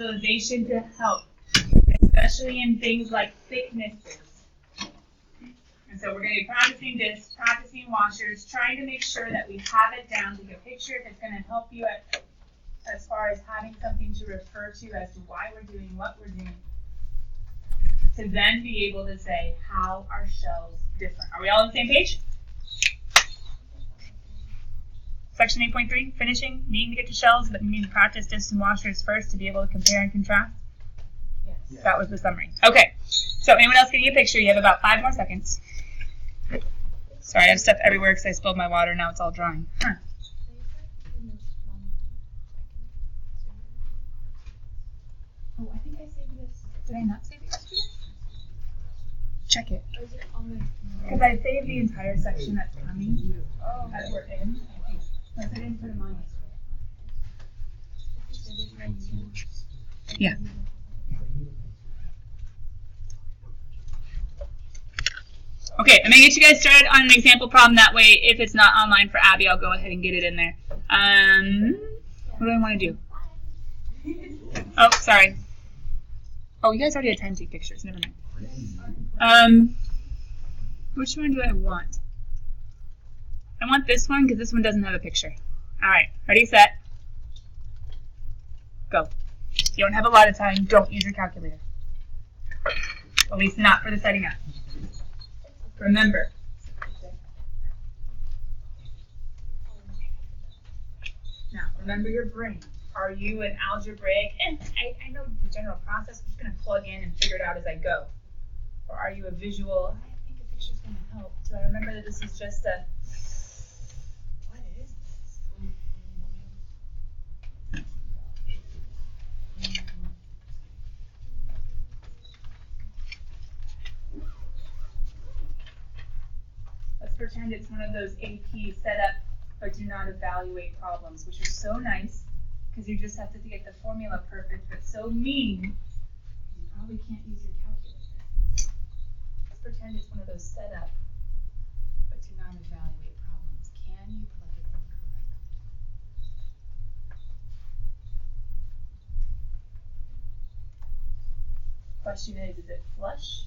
visualization to help, especially in things like thicknesses. And so we're going to be practicing this, practicing washers, trying to make sure that we have it down, take a picture that's going to help you as far as having something to refer to as to why we're doing what we're doing. To then be able to say, how are shells different? Are we all on the same page? Section 8.3, finishing, needing to get to shells, but you need to practice discs and washers first to be able to compare and contrast. Yes. That was the summary. Okay, so anyone else getting a picture? You have about 5 more seconds. Sorry, I have stuff everywhere because I spilled my water. Now it's all drying. Huh. Oh, I think I saved this. Did I not save it yesterday? Check it. Because I saved the entire section that's coming that we're in. But I didn't put them on yesterday. Yeah. Okay, I'm going to get you guys started on an example problem. That way, if it's not online for Abby, I'll go ahead and get it in there. What do I want to do? Oh, sorry. Oh, you guys already had time to take pictures. Never mind. Which one do I want? I want this one because this one doesn't have a picture. All right, ready, set, go. You don't have a lot of time. Don't use your calculator. At least not for the setting up. Remember. Now, remember your brain. Are you an algebraic? I know the general process. I'm just going to plug in and figure it out as I go. Or are you a visual? I think a picture's going to help. Do I remember that this is just a... What is this? Let's pretend it's one of those AP setup but do not evaluate problems, which are so nice because you just have to get the formula perfect, but so mean you probably can't use your calculator. Let's pretend it's one of those setup but do not evaluate problems. Can you plug it in correctly? Question is it flush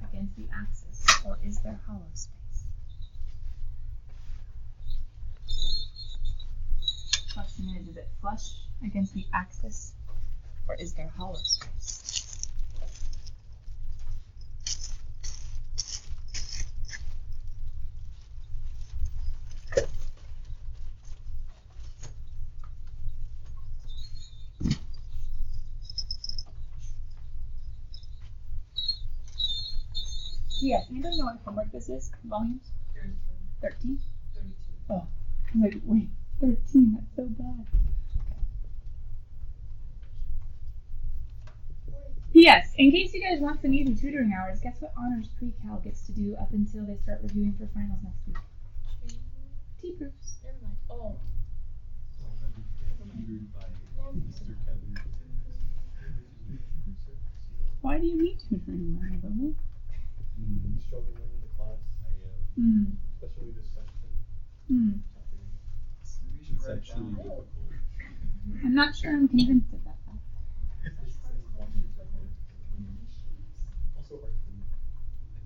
against the axis, or is there hollow space? Question is it flush against the axis, or is there hollow space? Yes, anybody know what homework this is? Volumes? 13? 32. Oh, I'm like, wait, 13, that's so bad. P.S. In case you guys want some easy tutoring hours, guess what honors pre-cal gets to do up until they start reviewing for finals next week? T-proofs. Never mind. Oh. Why do you need tutoring, Ryan? Struggling in the class. I am. Especially this section. Conceptually difficult. I'm not sure I'm convinced of that fact. Also hard for me.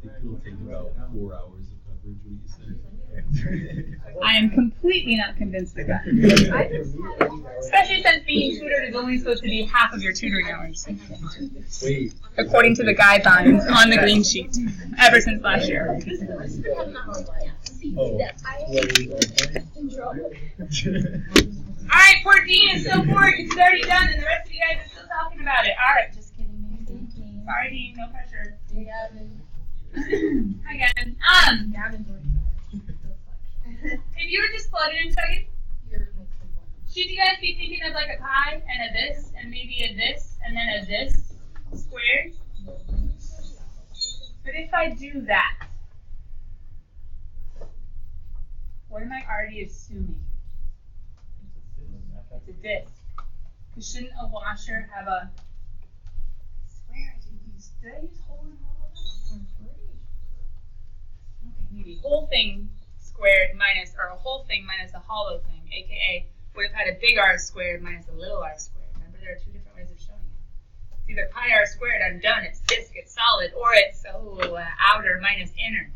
I think it'll take about 4 hours of coverage, what you said. I am completely not convinced of that. Especially since being tutored is only supposed to be half of your tutoring hours. Wait. According to the guidelines on the green sheet, ever since last year. Oh. Alright, poor Dean is so bored because it's already done and the rest of you guys are still talking about it. Alright, just kidding. Sorry, Dean, no pressure. Hey, Gavin. Hi, Gavin. Gavin's If you were just plugging and chugging, You're should you guys be thinking of like a pie and a this and maybe a this and then a this squared? But if I do that, what am I already assuming? It's a disc. Because shouldn't a washer have a... I swear did I use hole and hollow? Okay, maybe whole thing squared minus, or a whole thing minus a hollow thing, aka would have had a big R squared minus a little r squared. Remember there are two different ways of showing it. It's either pi r squared, I'm done, it's disk, it's solid, or it's outer minus inner.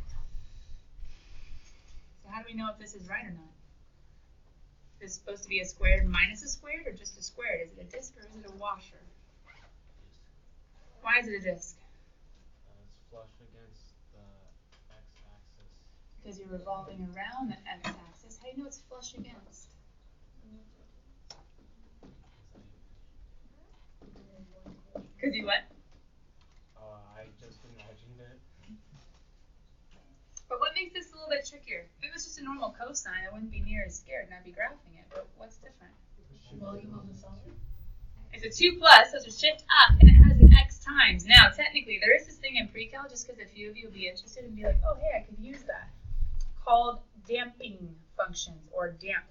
So how do we know if this is right or not? Is it supposed to be a squared minus a squared, or just a squared? Is it a disk or is it a washer? Why is it a disk? It's flush against the x-axis. Because you're revolving around the x-axis. How do you know it's flush against? Because you what? I just imagined it. But what makes this a little bit trickier? If it was just a normal cosine, I wouldn't be near as scared and I'd be graphing it. But what's different? Volume of the solid. It's a 2 plus, so it's a shift up, and it has an x times. Now, technically, there is this thing in pre-cal, just because a few of you will be interested and be like, oh, hey, I could use that, called damping functions, or damp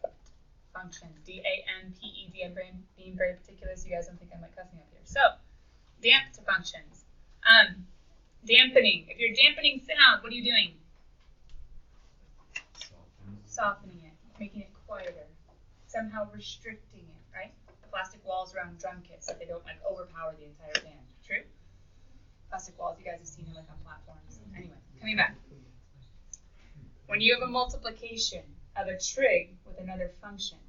functions, D-A-M-P-E-D. I'm being very particular, so you guys don't think I'm like cussing up here. So, damped functions. Dampening. If you're dampening sound, what are you doing? Softening it, making it quieter, somehow restricting it, right? The plastic walls around drum kits so they don't like overpower the entire band. True? Plastic walls, you guys have seen them like on platforms. Anyway, coming back. When you have a multiplication of a trig with another function,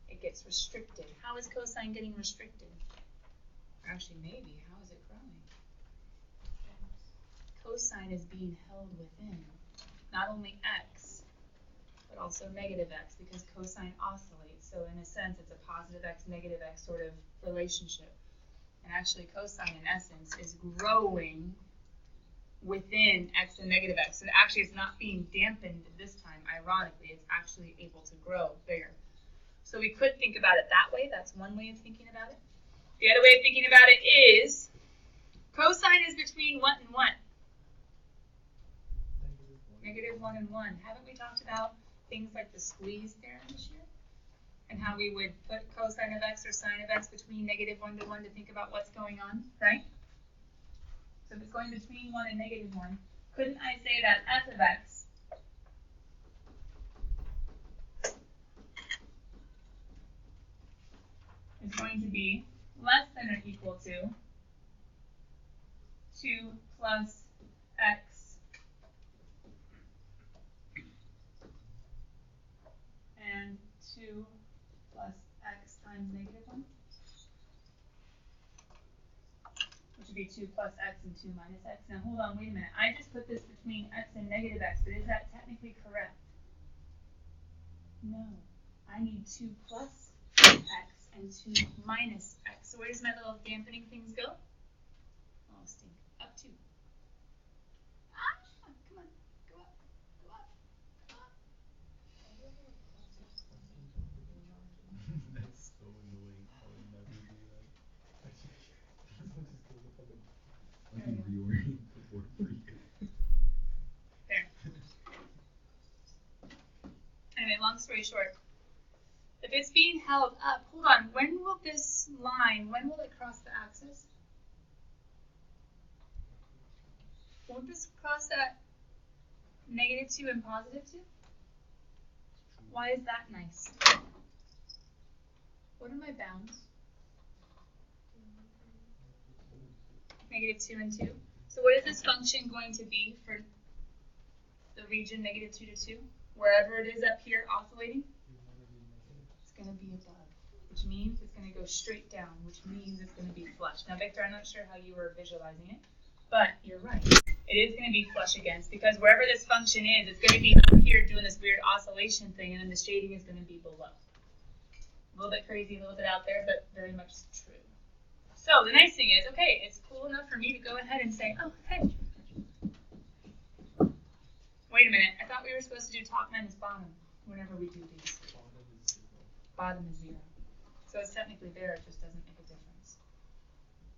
it gets restricted. How is cosine getting restricted? Actually, maybe. How is it growing? Cosine is being held within not only x, but also negative x, because cosine oscillates. So in a sense, it's a positive x, negative x sort of relationship. And actually, cosine, in essence, is growing within x and negative x. So actually, it's not being dampened this time. Ironically, it's actually able to grow bigger. So we could think about it that way. That's one way of thinking about it. The other way of thinking about it is cosine is between what and what? Negative 1 and 1. Haven't we talked about things like the squeeze theorem this year? And how we would put cosine of x or sine of x between negative 1 to 1 to think about what's going on, right? So if it's going between 1 and negative 1, couldn't I say that f of x is going to be less than or equal to 2 plus x and 2 plus x times negative 1? Which would be 2 plus x and 2 minus x. Now hold on, wait a minute. I just put this between x and negative x, but is that technically correct? No. I need 2 plus x and 2 minus x. So where does my little dampening things go? Oh, stink. Up 2. Ah, come on. Go up. Go up. Go up. That's so annoying. I would never do that. Let me reorient the board for you. There. Anyway, long story short. If it's being held up, hold on, when will this line, when will it cross the axis? Won't this cross at negative 2 and positive 2? Why is that nice? What are my bounds? Negative 2 and 2. So what is this function going to be for the region negative 2 to 2? Wherever it is up here oscillating? It's going to be above, which means it's going to go straight down, which means it's going to be flush. Now, Victor, I'm not sure how you were visualizing it, but you're right. It is going to be flush against, because wherever this function is, it's going to be up here doing this weird oscillation thing, and then the shading is going to be below. A little bit crazy, a little bit out there, but very much true. So the nice thing is, okay, it's cool enough for me to go ahead and say, oh, hey. Wait a minute, I thought we were supposed to do top minus bottom whenever we do these. Bottom is 0. So it's technically there, it just doesn't make a difference.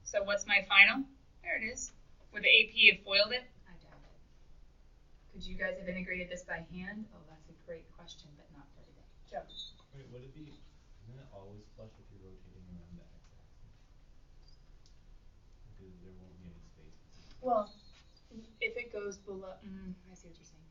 So what's my final? There it is. Would the AP have foiled it? I doubt it. Could you guys have integrated this by hand? Oh, that's a great question, but not for today. Joe. Wait, would it be, isn't it always flush if you're rotating around the x-axis? Because there won't be any space. Well, if it goes below, I see what you're saying.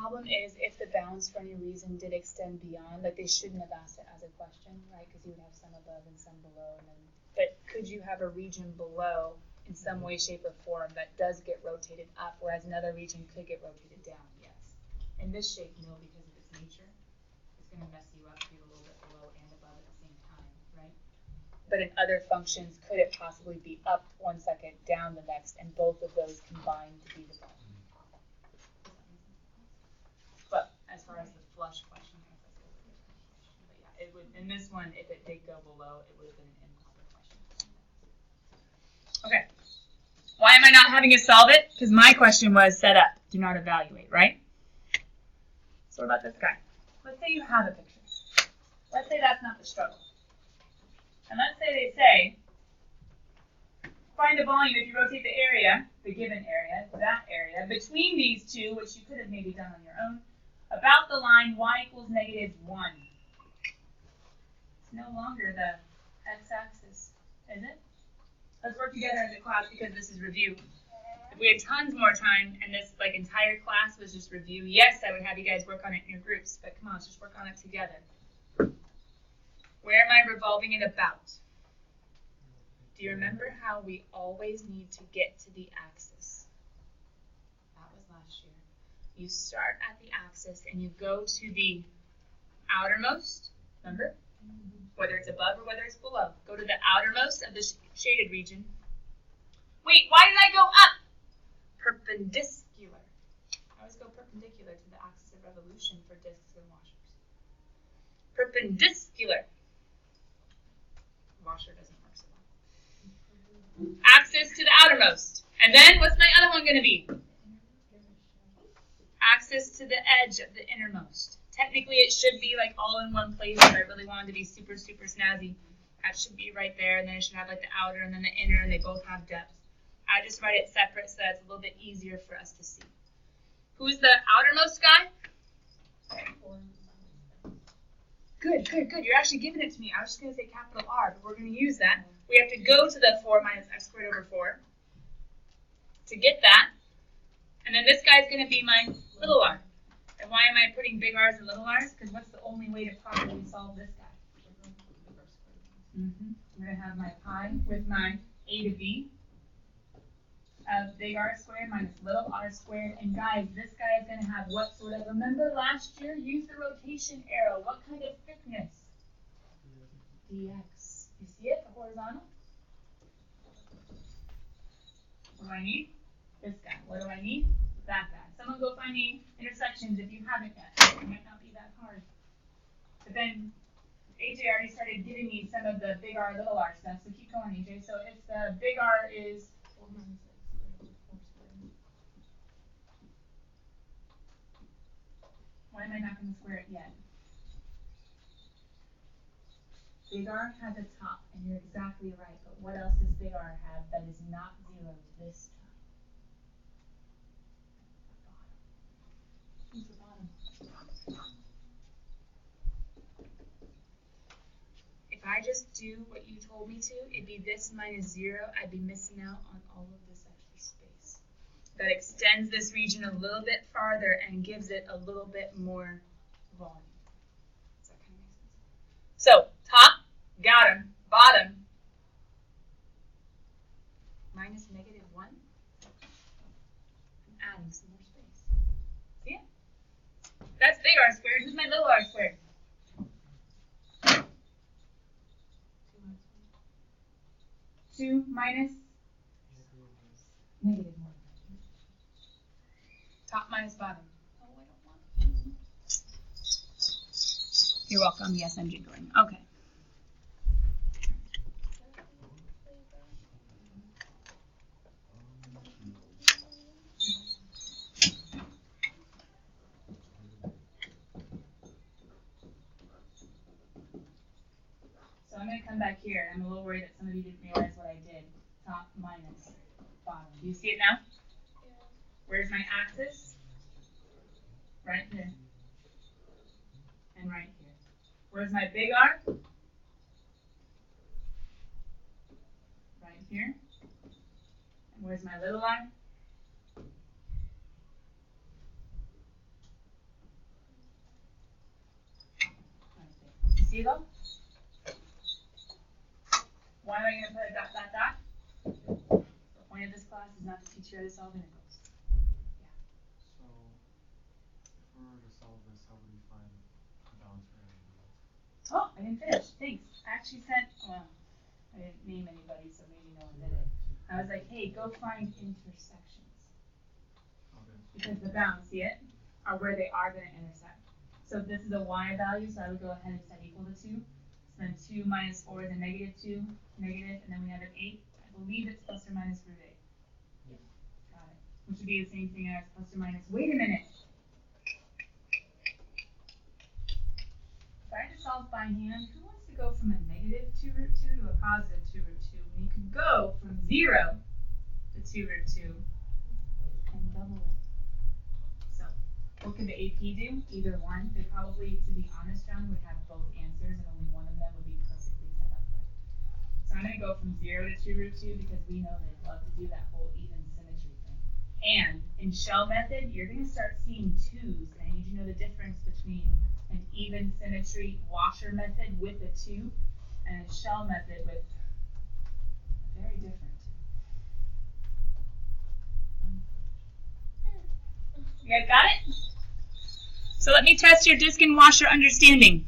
problem is if the bounds for any reason did extend beyond, like they shouldn't have asked it as a question, right? Because you would have some above and some below, and then. But could you have a region below in some way, shape, or form that does get rotated up, whereas another region could get rotated down? Yes. In this shape, no, because of its nature. It's going to mess you up to be a little bit below and above at the same time, right? But in other functions, could it possibly be up 1 second, down the next, and both of those combined to be the bottom? But as far as the flush question, that's a little bit different question. But yeah, it would. In this one, if it did go below, it would have been an improper question. Okay. Why am I not having you solve it? Because my question was set up, do not evaluate, right? So what about this guy? Let's say you have a picture. Let's say that's not the struggle. And let's say they say, find the volume if you rotate the area, the given area, that area, between these two, which you could have maybe done on your own, about the line y equals -1. It's no longer the x-axis, is it? Let's work together as a class because this is review. If we had tons more time and this entire class was just review, yes, I would have you guys work on it in your groups, but come on, let's just work on it together. Where am I revolving it about? Do you remember how we always need to get to the axis? That was last year. You start at the axis and you go to the outermost, remember? Whether it's above or whether it's below. Go to the outermost of the shaded region. Wait, why did I go up? Perpendicular. I always go perpendicular to the axis of revolution for discs and washers. Perpendicular. Washer doesn't work so well. Axis to the outermost. And then what's my other one going to be? Axis to the edge of the innermost. Technically, it should be all in one place, but I really wanted to be super, super snazzy. That should be right there, and then it should have the outer and then the inner, and they both have depth. I just write it separate so that it's a little bit easier for us to see. Who's the outermost guy? Good. You're actually giving it to me. I was just going to say capital R, but we're going to use that. We have to go to the 4 minus x squared over 4 to get that. And then this guy's going to be my little r. And why am I putting big R's and little r's? Because what's the only way to properly solve this guy? I'm going to have my pi with my a to b of big R squared minus little r squared. And guys, this guy is going to have what sort of, remember last year, use the rotation arrow. What kind of thickness? dx. You see it, the horizontal? What do I need? This guy. What do I need? That guy. Someone go find me intersections if you haven't yet. It might not be that hard. But then AJ already started giving me some of the big R, little r stuff, so keep going, AJ. So if the big R is 4 minus x squared over 4 squared. Why am I not going to square it yet? Big R has a top, and you're exactly right. But what else does big R have that is not 0 this time? Who's the bottom? If I just do what you told me to, it'd be this minus 0. I'd be missing out on all of this extra space. That extends this region a little bit farther and gives it a little bit more volume. Does that kind of make sense? So, top, got him. Bottom, minus -1. I'm adding some more space. See it? That's big R squared. Who's my little r squared? 2 minus -1. Top minus bottom. Oh, I don't want. You're welcome. Yes, I'm jiggling. Okay. So I'm going to come back here. I'm a little worried that some of you didn't realize what I did. Top minus bottom. Do you see it now? Yeah. Where's my axis? Right here. And right here. Where's my big R? Right here. And where's my little r? 0? Why am I going to put a dot, dot, dot? The point of this class is not to teach you how to solve integrals. Yeah. So, if we were to solve this, how would we find the balance for any of these? Oh, I didn't finish. Thanks. I actually sent, well, I didn't name anybody, so maybe no one did it. I was like, hey, go find intersections. Okay. Because the bounds, see it, are where they are going to intersect. So if this is a y value, so I would go ahead and set equal to 2. So then 2 minus 4 is a negative 2, negative, and then we have an 8. I believe it's plus or minus root 8. Yep. Got it. Which would be the same thing as plus or minus, wait a minute. If I had to solve by hand, who wants to go from a negative 2 root 2 to a positive 2 root 2? When you could go from 0 to 2 root 2 and double it. So, what could the AP do? Either one. They probably, to be honest, John, would have both answers and only one of them would be perfectly set up right. So I'm going to go from 0 to 2 root 2 because we know they love to do that whole even symmetry thing. And in shell method, you're going to start seeing 2's, and I need you to know the difference between an even symmetry washer method with a 2 and a shell method with a very different 2. You guys got it? So let me test your disk and washer understanding.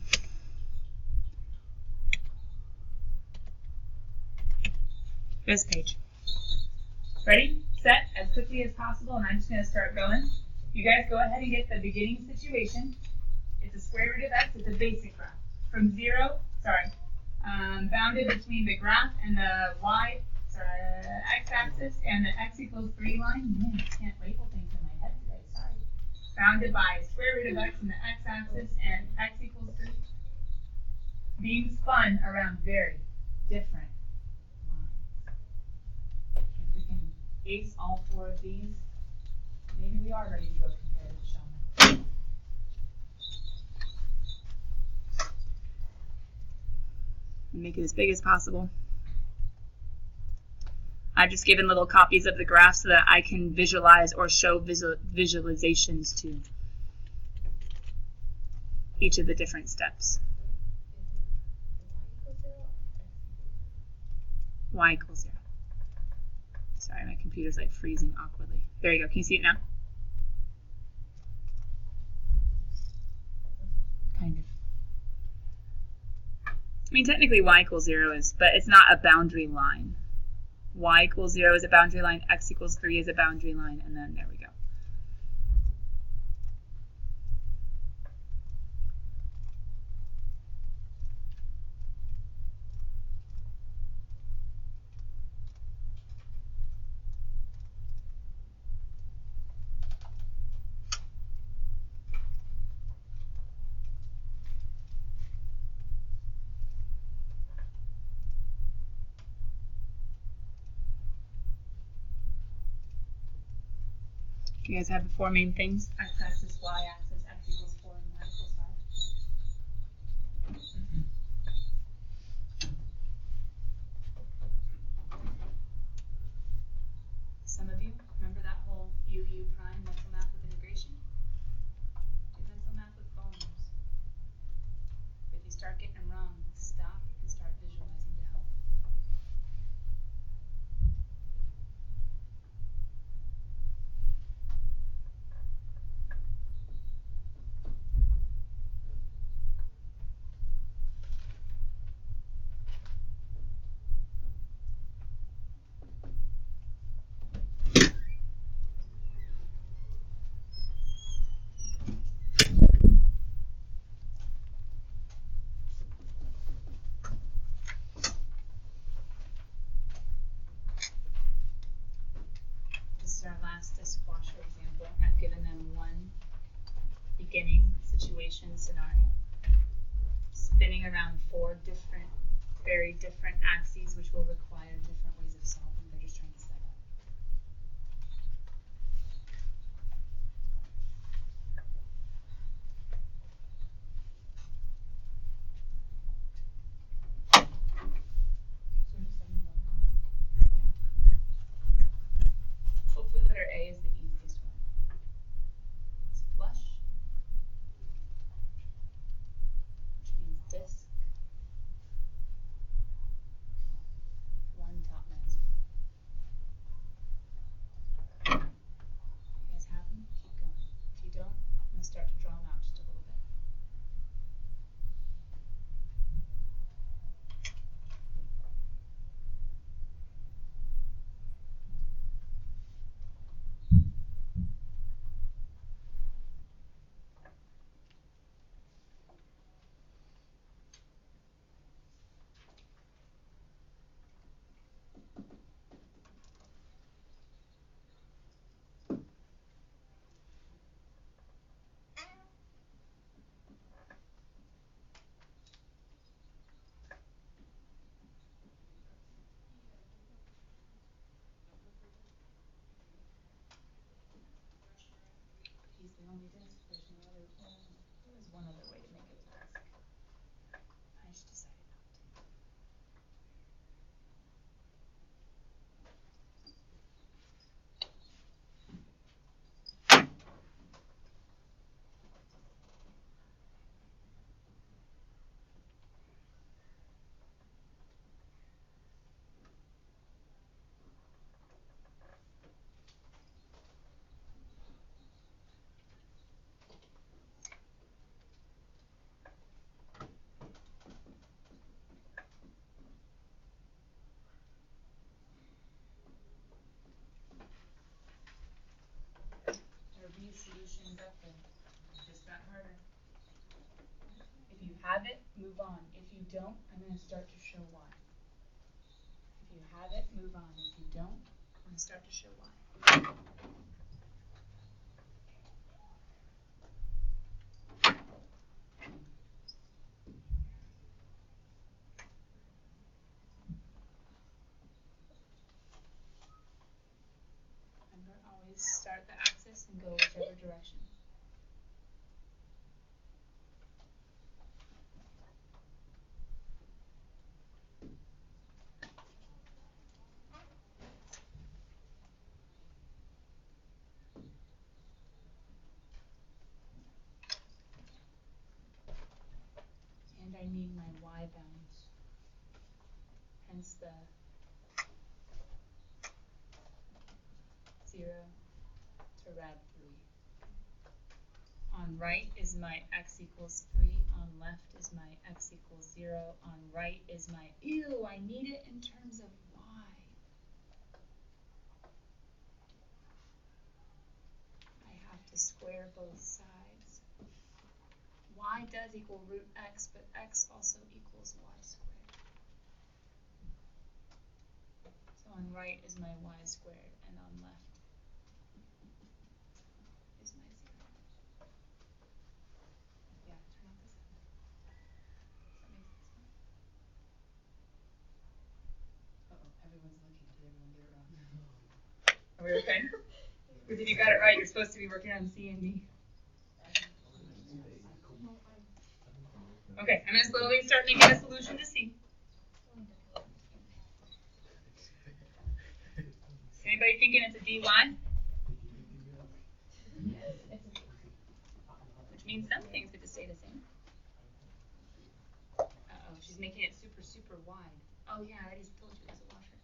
This page. Ready, set, as quickly as possible, and I'm just going to start going. You guys go ahead and get the beginning situation. It's a square root of x, it's a basic graph. From 0, bounded between the graph and the x-axis and the x equals 3 line. Man, I can't label things in my head today, sorry. Bounded by square root of x and the x-axis and x equals 3. Being spun around very different lines. If we can ace all 4 of these, maybe we are ready to go compare to shell method. Make it as big as possible. I've just given little copies of the graph so that I can visualize or show visualizations to each of the different steps. Y equals 0. Sorry, my computer's like freezing awkwardly. There you go. Can you see it now? Kind of. I mean, technically y equals 0 is, but it's not a boundary line. Y equals 0 is a boundary line, x equals 3 is a boundary line, and then there we go. You guys have the 4 main things: x-axis, y-axis, x equals 4, and y equals 5. Some of you remember that whole u prime mental math with integration? Do mental math with volumes. If you start getting them wrong, stop and start visualizing to help. This is our last dishwasher example. I've given them one beginning situation scenario, spinning around 4 different, very different axes, which will require different ways of solving. They're just trying to set up. Hopefully letter A is the easiest one. It's flush, which means disk. going to start to draw them out just a little bit. He's the only disc. There's no other. Well, there is one other way to make it a disc. I just decided not to. There will be solutions up there. It's just got harder. If you have it, move on. If you don't, I'm going to start to show why. If you have it, move on. If you don't, I'm going to start to show why. Remember, always start the axis and go whichever direction. And I need my y bounds. Hence the 0 to rad 3. On right is my x equals 3. On left is my x equals 0. On right is my, ew, I need it in terms of y. I have to square both sides. Y does equal root x, but x also equals y squared. So on right is my y squared, and on left is my 0. Yeah, turn off the sound. Does that make sense? Uh-oh, everyone's looking. Did everyone get it wrong? Are we okay? Because if you got it right, you're supposed to be working on C and D. Okay, I'm going to slowly start making a solution to C. Anybody thinking it's a dy? Which means some things get to stay the same. Uh-oh, she's making it super, super wide. Oh yeah, I already told you it was a washer.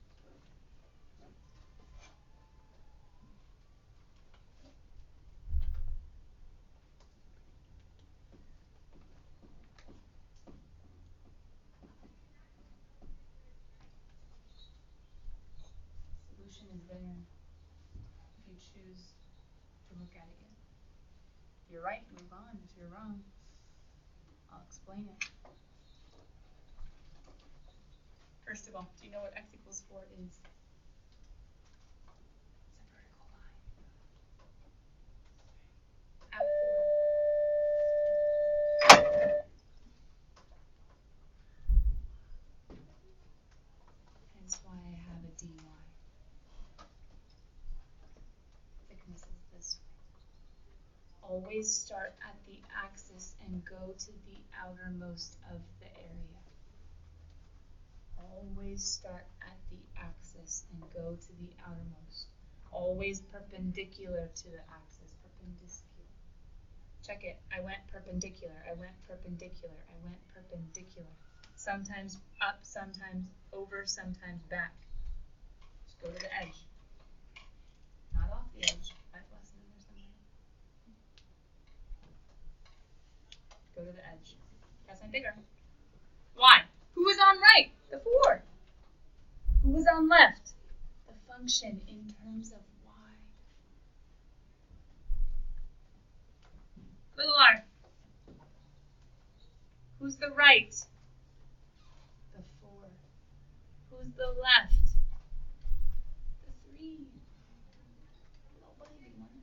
Solution is there if you choose to look at it yet. If you're right, move on. If you're wrong, I'll explain it. First of all, do you know what x equals 4 is? It's a vertical line. At 4. Hence why I have a dy. Thickness is this way. Always start at the axis and go to the outermost of the area. Always start at the axis and go to the outermost. Always perpendicular to the axis. Perpendicular. Check it. I went perpendicular. I went perpendicular. I went perpendicular. Sometimes up, sometimes over, sometimes back. Just go to the edge. Not off the edge. 5 less than there somewhere. Go to the edge. Press on bigger. Y. Who was on right? The 4. Who was on left? The function in terms of y. Little r. Who's the right? The 4. Who's the left? The 3. Little baby one.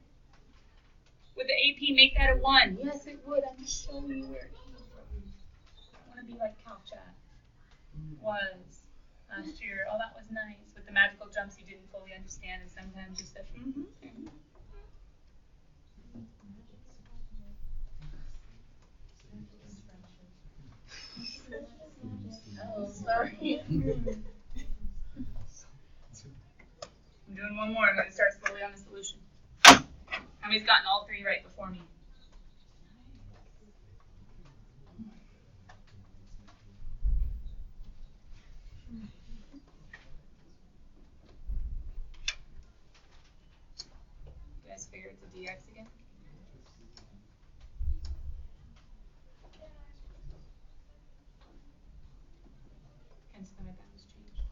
Would the AP make that a 1? Yes, it would. I'm just showing you where it came from. I want to be like CalcChat was last year. Oh, that was nice. With the magical jumps you didn't fully understand, and sometimes you said, Oh, sorry. I'm doing one more. I'm going to start slowly on the solution. How many's gotten all 3 right before me? You guys figure it's a dx again? Hence why my values changed.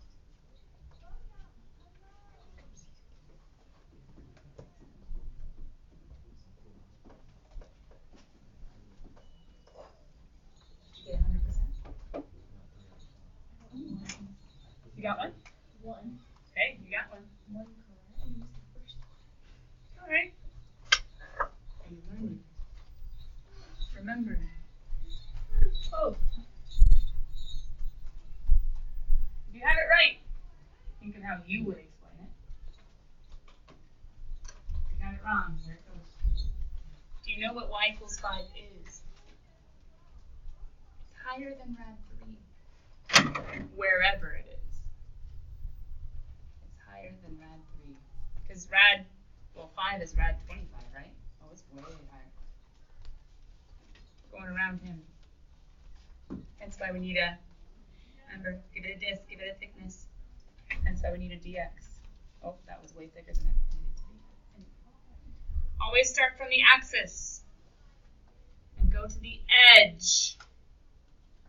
Did you get 100%? You got one? 1. Okay, you got one. 1 correct. All right. Are you learning? Remember. Oh. If you have it right, think of how you would explain it. If you have it wrong, here it goes. Do you know what y equals 5 is? It's higher than rad 3. Wherever it is. It's higher than rad 3. Because 5 is rad 25, right? Oh, it's way higher. Going around him. That's why we need a, remember, give it a disk, give it a thickness. That's why we need a dx. Oh, that was way thicker than it needed to be. Always start from the axis and go to the edge.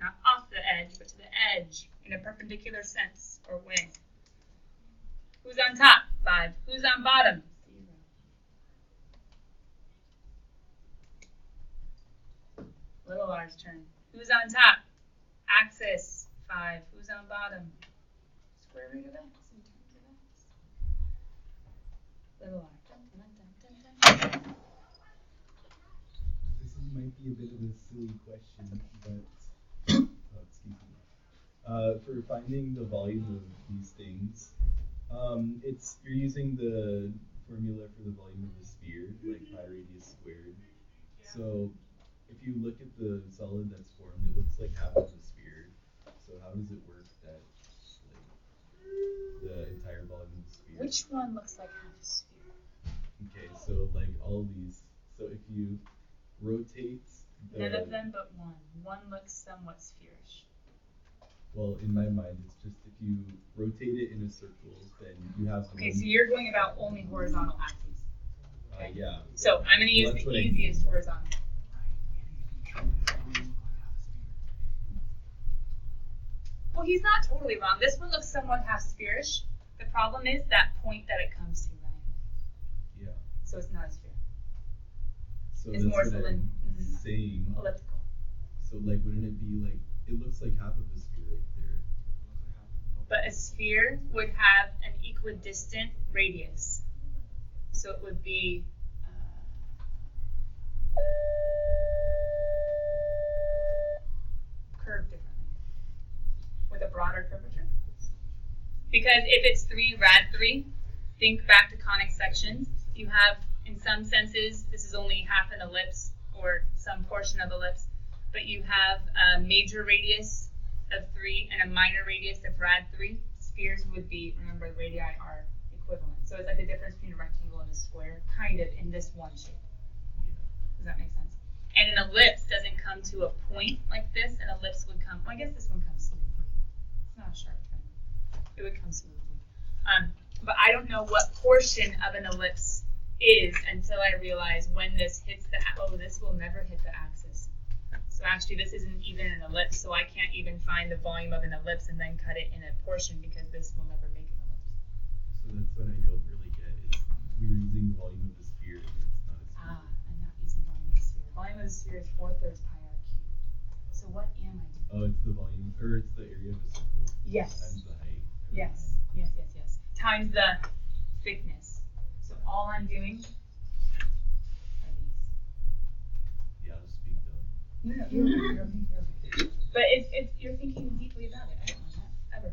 Not off the edge, but to the edge in a perpendicular sense or way. Who's on top? 5. Who's on bottom? 0. Little r's turn. Who's on top? Axis. 5. Who's on bottom? Square root of x in terms of x. Little r. Dun, dun, dun, dun, dun. This might be a bit of a silly question, but excuse me. For finding the volume of these things, you're using the formula for the volume of the sphere, like pi radius squared. So if you look at the solid that's formed, it looks like half of a sphere. So how does it work that the entire volume of the sphere? Which one looks like half a sphere? Okay, so like all these. So if you rotate None of them but one. One looks somewhat spherish. Well, in my mind, it's just if you rotate it in a circle, then you have. Okay, so you're going about only horizontal axes. Okay? Yeah. So I'm going to use the easiest horizontal. Well, he's not totally wrong. This one looks somewhat half spherish. The problem is that point that it comes to, Ryan. Yeah. So it's not a sphere. So It's more saying. Elliptical. So like, wouldn't it be like, it looks like half of a sphere right there. But a sphere would have an equidistant radius. So it would be curved differently with a broader curvature. Because if it's 3 rad 3, think back to conic sections. You have, in some senses, this is only half an ellipse or some portion of ellipse, but you have a major radius of 3 and a minor radius of rad 3. Spheres would be, remember, the radii are equivalent. So it's like the difference between a rectangle and a square, kind of, in this one shape. Does that make sense? And an ellipse doesn't come to a point like this. An ellipse would come, well, I guess this one comes smoothly. It's not a sharp turn. It would come smoothly. But I don't know what portion of an ellipse is until I realize when this hits the, oh, this will never hit the axis. So actually this isn't even an ellipse, so I can't even find the volume of an ellipse and then cut it in a portion because this will never make an ellipse. So that's what I don't really get is we're using the volume of the sphere and it's not a sphere. Ah, I'm not using volume of the sphere. Volume of the sphere is 4/3 pi r cubed. So what am I doing? Oh, it's the volume, or it's the area of a circle. Yes. Times the height. Yes. Yes, yes, yes. Times the thickness. So all I'm doing are these. Yeah, I'll just speak dumb. No, you're okay. But if you're thinking deeply about it, I don't mind that, ever.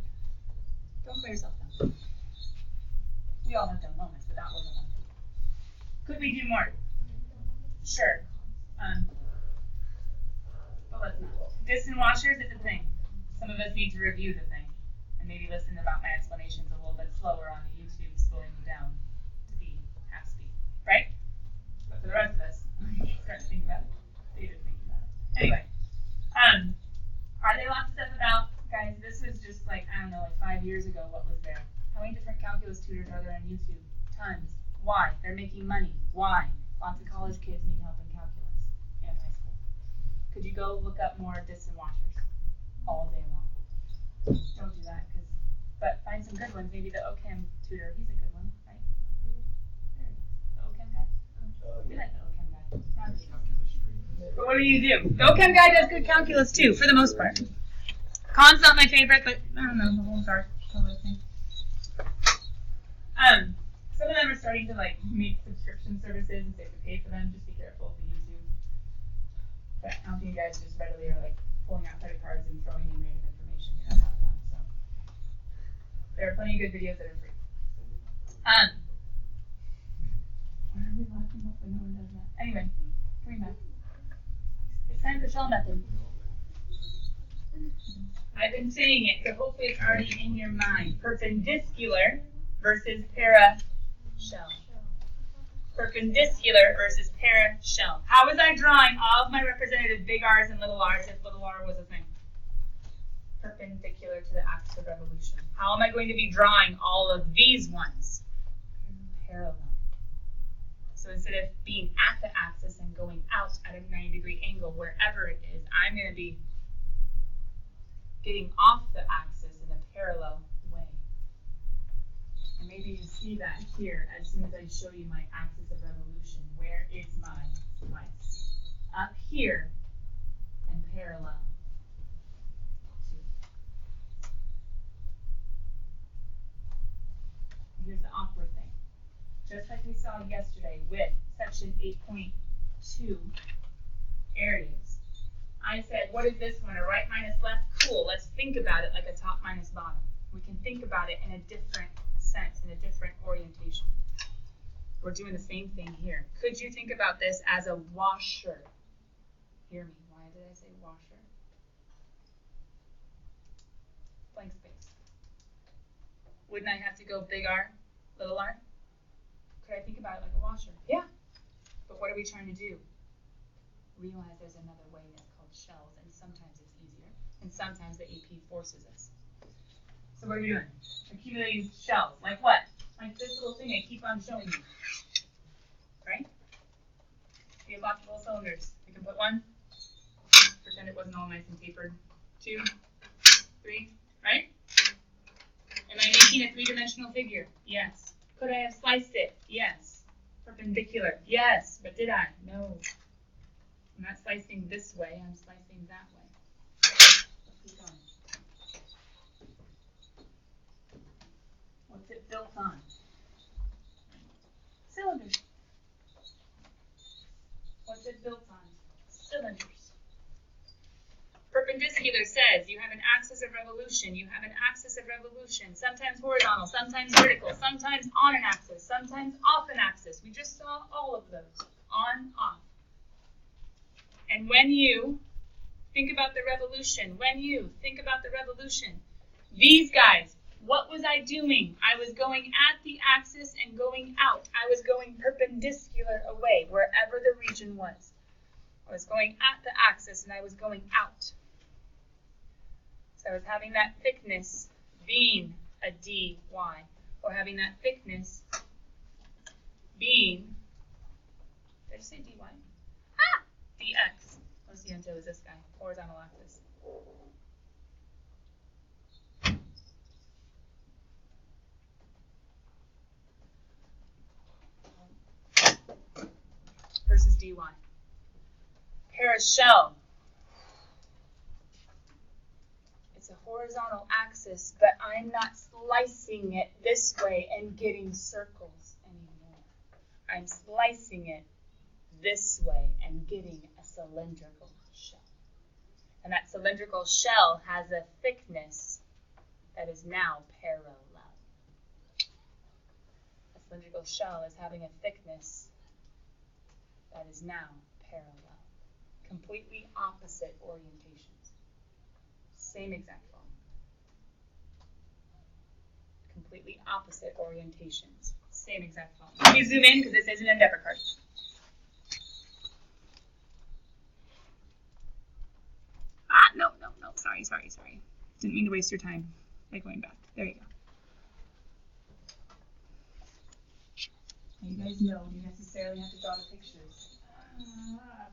Don't play yourself down. We all have dumb moments, but that wasn't one. Could we do more? Sure. But let's not. Distant washers is a thing. Some of us need to review the thing and maybe listen about my explanations a little bit slower on the YouTube, slowing them down to be half speed. Right? For the rest of us, start to think about it. David's thinking about it. Anyway, are there lots of stuff about, guys, this was just like, I don't know, like 5 years ago, what was there? How many different calculus tutors are there on YouTube? Tons. Why? They're making money. Why? Lots of college kids need help in calculus and high school. Could you go look up more distant washers all day long? Don't do that, but find some good ones. Maybe the OChem tutor, he's a good one, right? There he is. The OChem guy? We like the OChem guy. Not really. But what do? The OChem guy does good calculus too, for the most part. Con's not my favorite, but I don't know, the whole dark color thing. Some of them are starting to like make subscription services and so you have to pay for them. Just be careful with the YouTube. But I don't think you guys just readily are like pulling out credit cards and throwing in random information. You're not about that. So there are plenty of good videos that are free. Why are we laughing? Hopefully no one does that. Anyway, coming back. It's time for shell method. I've been saying it, so hopefully it's already in your mind. Perpendicular versus para-shell. Perpendicular versus para-shell. How was I drawing all of my representative big R's and little r's if little r was a thing? Perpendicular to the axis of revolution. How am I going to be drawing all of these ones? Parallel. So instead of being at the axis and going out at a 90-degree angle, wherever it is, I'm going to be getting off the axis in a parallel way. And maybe you see that here as soon as I show you my axis of revolution. Where is my slice? Up here and parallel to. Here's the awkward thing. Just like we saw yesterday with section 8.2 areas. I said, what is this one? A right minus left? Cool. Let's think about it like a top minus bottom. We can think about it in a different sense, in a different orientation. We're doing the same thing here. Could you think about this as a washer? Hear me. Why did I say washer? Blank space. Wouldn't I have to go big R, little r? Could I think about it like a washer? Yeah. But what are we trying to do? Realize there's another way, and it's called shells, and sometimes it's easier, and sometimes the AP forces us. So what are we doing? Accumulating shells. Like what? Like this little thing I keep on showing you. Right? We have lots of little cylinders. We can put one, pretend it wasn't all nice and tapered. 2, 3, right? Am I making a three-dimensional figure? Yes. Could I have sliced it? Yes. Perpendicular? Yes. But did I? No. I'm not slicing this way, I'm slicing that way. Let's keep going. What's it built on? Cylinders. What's it built on? Cylinders. Perpendicular says you have an axis of revolution. You have an axis of revolution. Sometimes horizontal, sometimes vertical, sometimes on an axis, sometimes off an axis. We just saw all of those. On, off. And when you think about the revolution, these guys, what was I doing? I was going at the axis and going out. I was going perpendicular away, wherever the region was. I was going at the axis and I was going out. So I was having that thickness being a dy, or having that thickness being, did I say dy? Dx. Cosiento is this guy, horizontal axis. Versus dy. Parashell. It's a horizontal axis, but I'm not slicing it this way and getting circles anymore. I'm slicing it this way and getting a cylindrical shell. And that cylindrical shell has a thickness that is now parallel. A cylindrical shell is having a thickness that is now parallel. Completely opposite orientations. Same exact volume. Completely opposite orientations. Same exact volume. Let me zoom in because this is an endeavor card. No. Sorry. Didn't mean to waste your time by going back. There you go. You guys know you necessarily have to draw the pictures.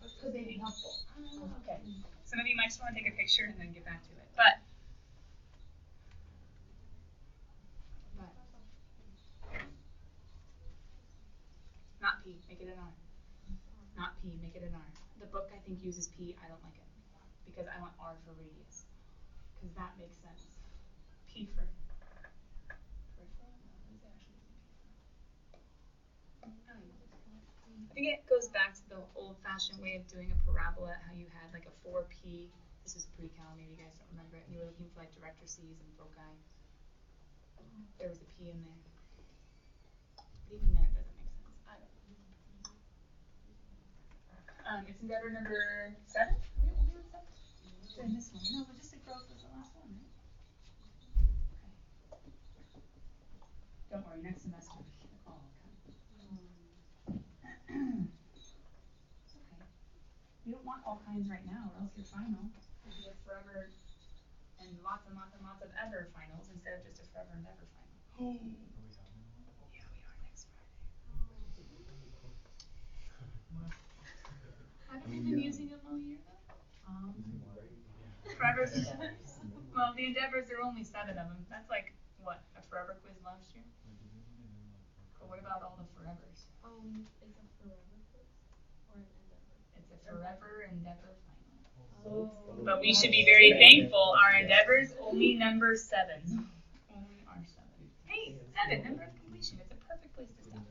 But could they be helpful? Okay. Some of you might just want to take a picture and then get back to it. But not P, make it an R. Not P, make it an R. The book I think uses P, I don't like it. Because I want R for radius. Because that makes sense. P for peripheral? No, what is it actually using P for? I think it goes back to the old-fashioned way of doing a parabola, how you had like a 4P. This was pre-cal, maybe you guys don't remember it. And you were looking for like director C's and foci. There was a P in there. But even then, it doesn't make sense. I don't know. It's endeavor number 7. Are we only on 7? Doing this one. No, logistic growth was the last one, right? Okay. Don't worry, next semester it's all come. It's okay. You don't want all kinds right now, or else your final will be a forever and lots of ever finals instead of just a forever and ever final. Yeah, we are next Friday. Haven't you been using them all year though? Forever's endeavors? Well, the endeavors, there are only 7 of them. That's like, what, a forever quiz last year? But what about all the forevers? It's a forever quiz or an endeavor? It's a forever endeavor final. But we should be very thankful our endeavors only number 7. Only are 7. Hey, 7, number of completion. It's a perfect place to stop.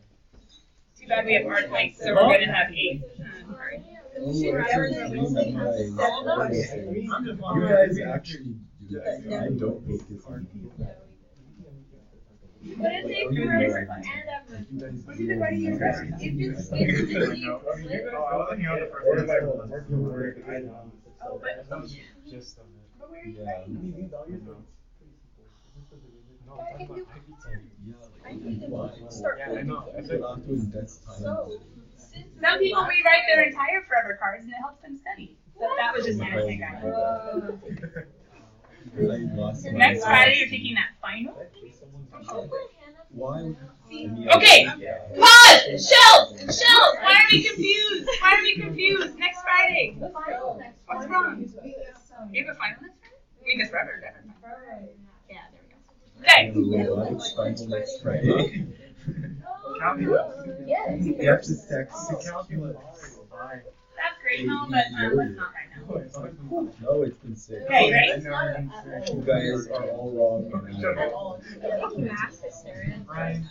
Too bad we have art nights, so we're going to have 8. Sorry. You guys actually do that. I don't make this on people. What is it? Forever and ever. What is it writing your first? It just split. Oh, I wasn't here on the first day. Oh, but Just on it. where are you writing? No, I'm talking about I need to start. Yeah, I know. So, Some people rewrite their entire forever cards and it helps them study. So that was just my mistake. Next Friday, you're taking that final? Why? Okay, pause! Shells! Why are we confused? Next Friday. What's wrong? You have a final next Friday? You mean this forever? Yeah, there we go. Okay. Robotics final next Friday. Calculus. Yes. You have to text Calculus. That's great, no, but let's not right now. No, it's been 6. Okay, ready? You guys are all wrong. Math hysteria. Ryan.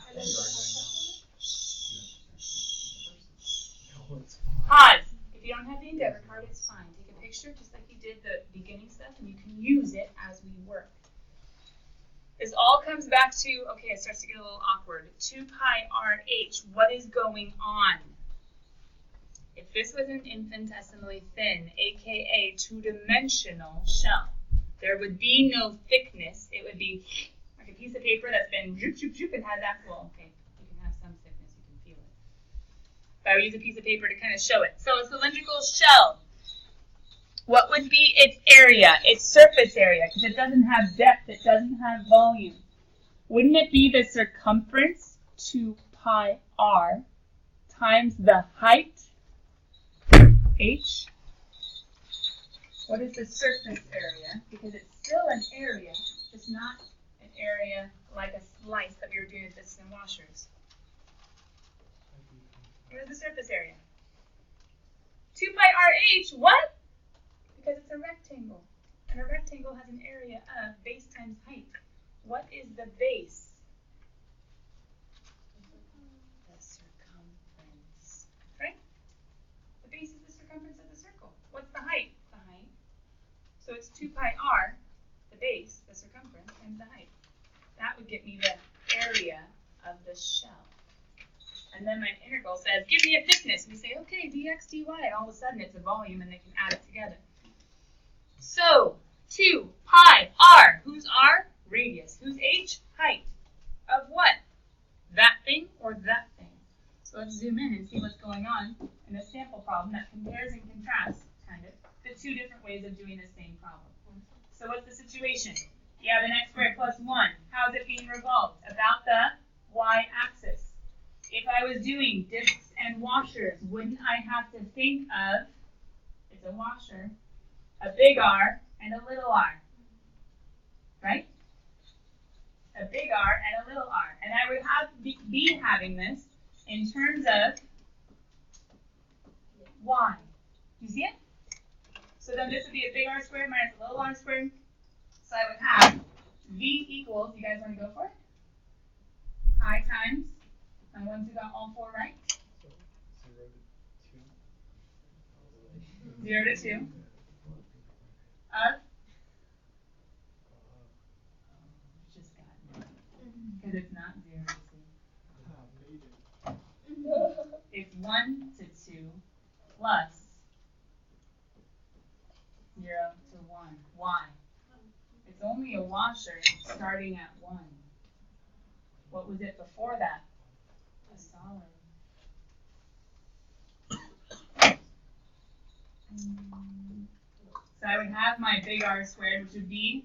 Pause. If you don't have the endeavor card, it's fine. Take a picture just like you did the beginning stuff and you can use it as we work. This all comes back to, okay, it starts to get a little awkward. 2 pi RH, what is going on? If this was an infinitesimally thin, aka 2-dimensional shell, there would be no thickness. It would be like a piece of paper that's been zoop, and has actual, okay, you can have some thickness, you can feel it. But I would use a piece of paper to kind of show it. So a cylindrical shell, what would be its area, its surface area? Because it doesn't have depth, it doesn't have volume. Wouldn't it be the circumference, 2 pi r, times the height, h? What is the surface area? Because it's still an area, just not an area like a slice that we were doing with discs and washers. What is the surface area? 2 pi RH, what? Because it's a rectangle. And a rectangle has an area of base times height. What is the base? The circumference. Right? The base is the circumference of the circle. What's the height? The height. So it's 2 pi r, the base, the circumference, times the height. That would get me the area of the shell. And then my integral says, give me a thickness. We say, okay, dx dy. All of a sudden it's a volume and they can add it together. So, 2 pi r. Who's r? Radius. Who's h? Height. Of what? That thing or that thing? So let's zoom in and see what's going on in a sample problem that compares and contrasts, kind of, the two different ways of doing the same problem. So what's the situation? You have an x squared plus 1. How is it being revolved? About the y-axis. If I was doing discs and washers, wouldn't I have to think of, it's a washer, a big R and a little r, right? A big R and a little r. And I would have be having this in terms of y. Do you see it? So then this would be a big R squared minus a little r squared. So I would have V equals, you guys want to go for it? I times, my ones who got all 4 right? 0 to 2. Of? Just got it. Because it's not 0 to 2. It's 1 to 2 plus 0 to 1. Why? It's only a washer starting at 1. What was it before that? A solid. So I would have my big R squared, which would be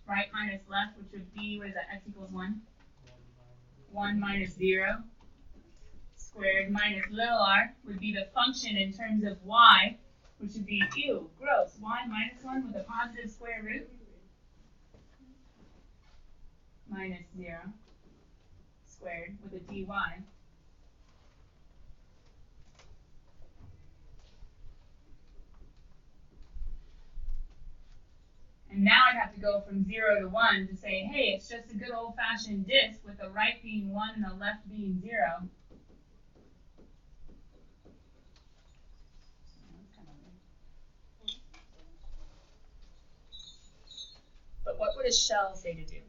right minus left, which would be, what is that, x equals 1? 1 minus 0 squared minus little r would be the function in terms of y, which would be, ew, gross, y minus 1 with a positive square root minus 0 squared with a dy. And now I'd have to go from 0 to 1 to say, hey, it's just a good old-fashioned disk with the right being 1 and the left being 0. But what would a shell say to do?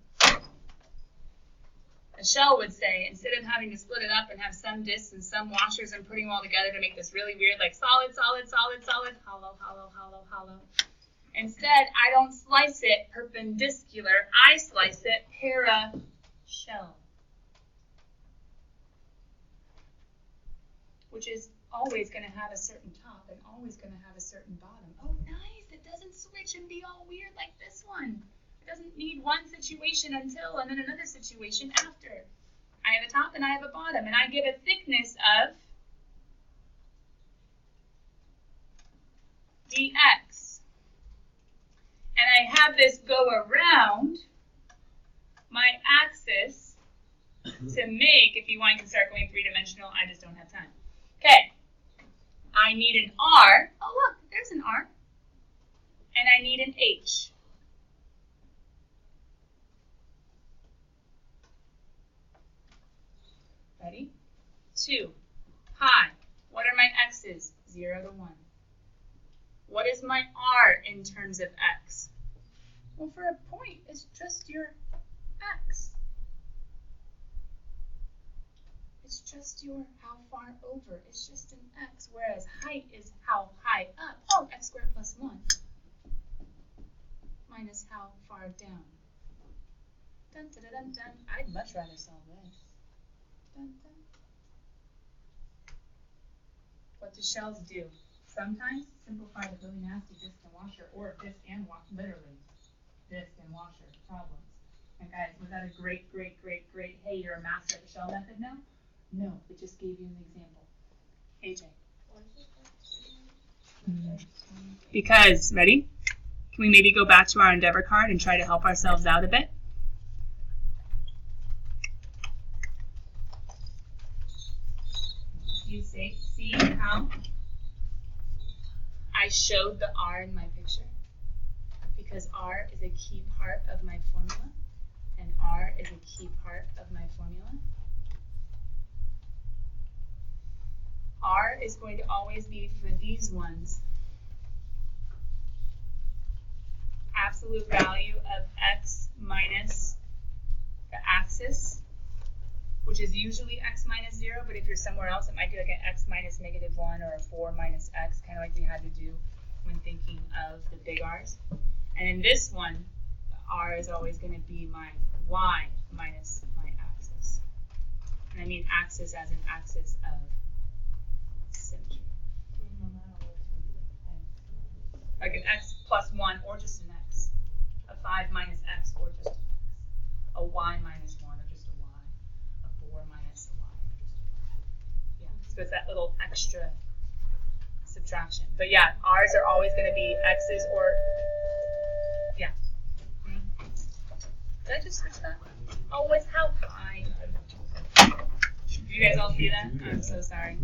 A shell would say, instead of having to split it up and have some disks and some washers and putting them all together to make this really weird, like solid, solid, solid, solid, hollow, hollow, hollow, hollow. Instead, I don't slice it perpendicular. I slice it para-shell, which is always going to have a certain top and always going to have a certain bottom. Oh, nice. It doesn't switch and be all weird like this one. It doesn't need one situation until and then another situation after. I have a top and I have a bottom, and I give a thickness of dx. And I have this go around my axis to make, if you want to start going three-dimensional, I just don't have time. Okay, I need an R. Oh, look, there's an R. And I need an H. Ready? 2 pi. What are my x's? 0 to 1. What is my r in terms of x? Well, for a point, it's just your x. It's just your how far over. It's just an x, whereas height is how high up. Oh, x squared plus 1 minus how far down. Dun, dun, dun, dun. I'd much rather solve this. Dun, dun. What do shells do? Sometimes simplify the really nasty disc and washer, or disc and washer, literally, disc and washer problems. And guys, was that a great, great, great, great, hey, you're a master at the shell method now? No, it just gave you an example. AJ. Because, ready? Can we maybe go back to our Endeavor card and try to help ourselves out a bit? You see how I showed the R in my picture? Because R is a key part of my formula, and R is a key part of my formula. R is going to always be, for these ones, absolute value of x minus the axis, which is usually x minus 0, but if you're somewhere else, it might be like an x minus -1 or a 4 minus x, kind of like we had to do when thinking of the big R's. And in this one, the R is always going to be my y minus my axis. And I mean axis as an axis of symmetry. Like an x plus 1 or just an x. A 5 minus x or just an x. A y minus 1 or just a y. A 4 minus a y or just a y. Yeah, so it's that little extra subtraction. But yeah, R's are always going to be x's or, yeah. Did I just switch that? Always how high. Did you guys all see that? I'm so sorry.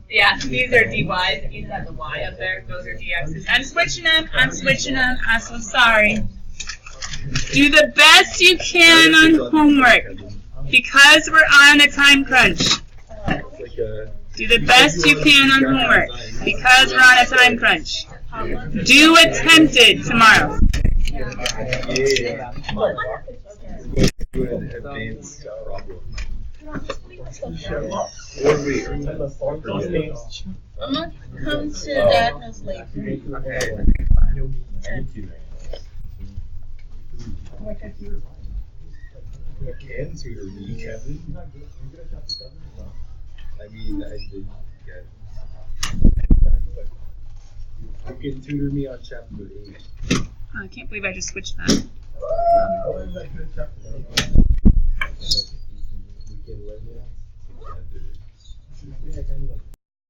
Yeah, these are dy's. These have the y up there. Those are dx's. I'm switching them. I'm so sorry. Do the best you can on homework because we're on a time crunch. Do the best you can on homework because we're on a time crunch. Do attempted tomorrow. Advanced problem. I'm gonna come to diagnose later. You can tutor me, Kevin. I mean, I did get. You can tutor me on chapter 8. Oh, I can't believe I just switched that. We can learn it together.